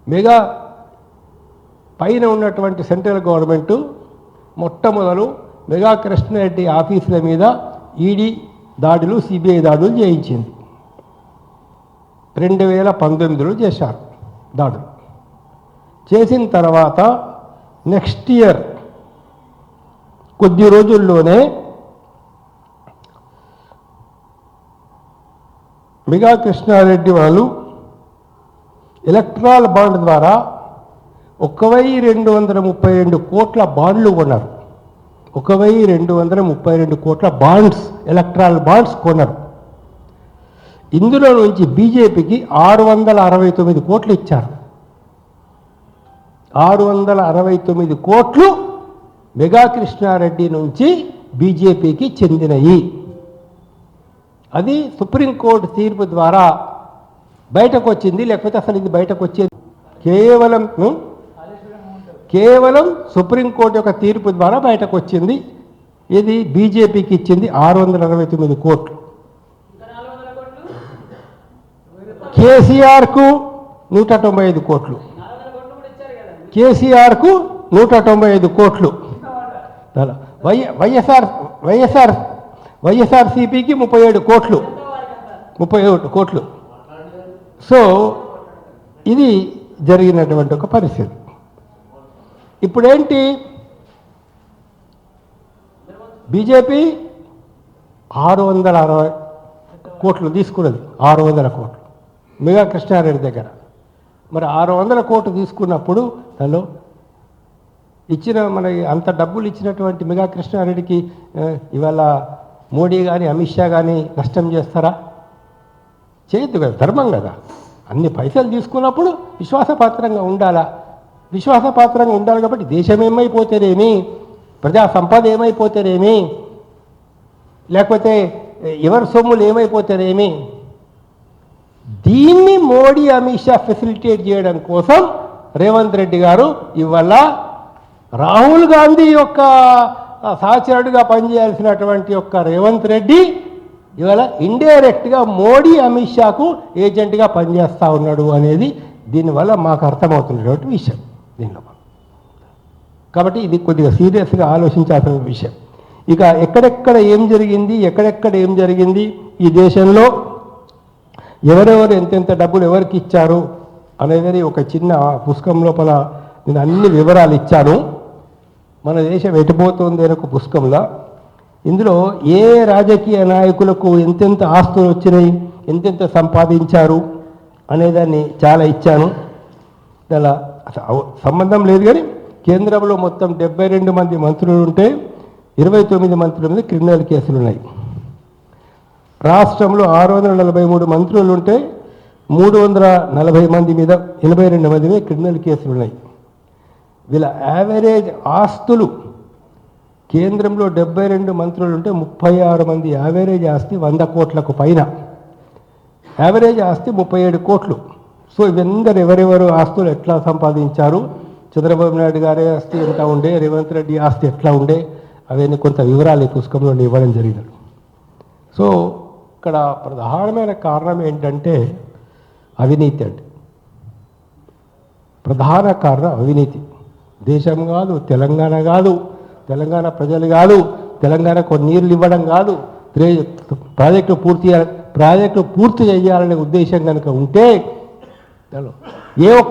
Mega పైన ఉన్నటువంటి central government మొట్టమొదలు మెగా కృష్ణారెడ్డి ఆఫీసుల మీద ఈడీ దాడులు సిబిఐ దాడులు చేయించింది. 2019లో చేశారు దాడులు. చేసిన తర్వాత నెక్స్ట్ ఇయర్ కొద్ది రోజుల్లోనే మెగా కృష్ణారెడ్డి వాళ్ళు ఎలక్ట్రాల్ బాండ్ ద్వారా 1232 కోట్ల బాండ్లు కొన్నారు. 1232 కోట్ల బాండ్స్, ఎలక్ట్రాల్ బాండ్స్ కొన్నారు. ఇందులో నుంచి బీజేపీకి 669 కోట్లు ఇచ్చారు. 669 కోట్లు మెగా కృష్ణారెడ్డి నుంచి బీజేపీకి చెందినవి. అది సుప్రీంకోర్టు తీర్పు ద్వారా బయటకు వచ్చింది. లేకపోతే అసలు ఇది బయటకు వచ్చేది కేవలం సుప్రీంకోర్టు యొక్క తీర్పు ద్వారా బయటకు వచ్చింది. ఇది బీజేపీకి ఇచ్చింది 669 కోట్లు. కేసీఆర్కు 195 కోట్లు, కేసీఆర్కు 195 కోట్లు, వైఎస్ఆర్సీపీకి 37 కోట్లు, 31 కోట్లు. సో ఇది జరిగినటువంటి ఒక పరిస్థితి. ఇప్పుడేంటి, బీజేపీ 660 కోట్లు తీసుకున్నది. 600 కోట్లు మెగా కృష్ణారెడ్డి దగ్గర. మరి 600 కోట్లు తీసుకున్నప్పుడు తను ఇచ్చిన మన అంత డబ్బులు ఇచ్చినటువంటి మెగా కృష్ణారెడ్డికి ఇవాళ మోడీ కానీ అమిత్ షా కానీ నష్టం చేస్తారా? చేయొద్దు కదా, ధర్మం కదా. అన్ని పైసలు తీసుకున్నప్పుడు విశ్వాసపాత్రంగా ఉండాలా. విశ్వాసపాత్రంగా ఉండాలి కాబట్టి దేశం ఏమైపోతేనేమి, ప్రజా సంపద ఏమైపోతేనేమి, లేకపోతే ఎవరి సొమ్ములు ఏమైపోతేనేమి, దీన్ని మోడీ అమిత్ షా ఫెసిలిటేట్ చేయడం కోసం రేవంత్ రెడ్డి గారు ఇవాళ రాహుల్ గాంధీ యొక్క సహచరుడిగా పనిచేయాల్సినటువంటి యొక్క రేవంత్ రెడ్డి ఇవాళ ఇండైరెక్ట్గా మోడీ అమిత్ షాకు ఏజెంట్గా పనిచేస్తూ ఉన్నాడు అనేది దీనివల్ల మాకు అర్థమవుతున్నటువంటి విషయం దీనిలో. కాబట్టి ఇది కొద్దిగా సీరియస్గా ఆలోచించాల్సిన విషయం. ఇక ఎక్కడెక్కడ ఏం జరిగింది ఈ దేశంలో, ఎవరెవరు ఎంతెంత డబ్బులు ఎవరికి ఇచ్చారు అనేది ఒక చిన్న పుస్తకం లోపల నేను అన్ని వివరాలు ఇచ్చాను. మన దేశం ఎటుపోతుంది అనే ఒక పుస్తకంలో ఇందులో ఏ రాజకీయ నాయకులకు ఎంతెంత ఆస్తులు వచ్చినాయి, ఎంతెంత సంపాదించారు అనేదాన్ని చాలా ఇచ్చాను. అలా సంబంధం లేదు కానీ కేంద్రంలో మొత్తం 72 మంది మంత్రులు ఉంటే 29 మంత్రుల మీద క్రిమినల్ కేసులు ఉన్నాయి. రాష్ట్రంలో 643 మంత్రులు ఉంటే 340 మంది మీద 82 మంది మీద క్రిమినల్ కేసులు ఉన్నాయి. వీళ్ళ యావరేజ్ ఆస్తులు కేంద్రంలో 72 మంత్రులు ఉంటే 36 మంది యావరేజ్ ఆస్తి 100 కోట్లకు పైన, యావరేజ్ ఆస్తి 37 కోట్లు. సో ఇవందరూ ఎవరెవరు ఆస్తులు ఎట్లా సంపాదించారు, చంద్రబాబు నాయుడు గారి ఆస్తి ఎంత ఉండే, రేవంత్ రెడ్డి ఆస్తి ఎట్లా ఉండే, అవన్నీ కొంత వివరాలు ఈ పుస్తకంలో ఇవ్వడం జరిగింది. సో ఇక్కడ ప్రధానమైన కారణం ఏంటంటే అవినీతి. అంటే ప్రధాన కారణం అవినీతి. దేశం కాదు, తెలంగాణ కాదు, తెలంగాణ ప్రజలు కాదు, తెలంగాణకు నీళ్లు ఇవ్వడం కాదు, ప్రాజెక్టు పూర్తి చేయాలనే ఉద్దేశం కనుక ఉంటే ఏ ఒక్క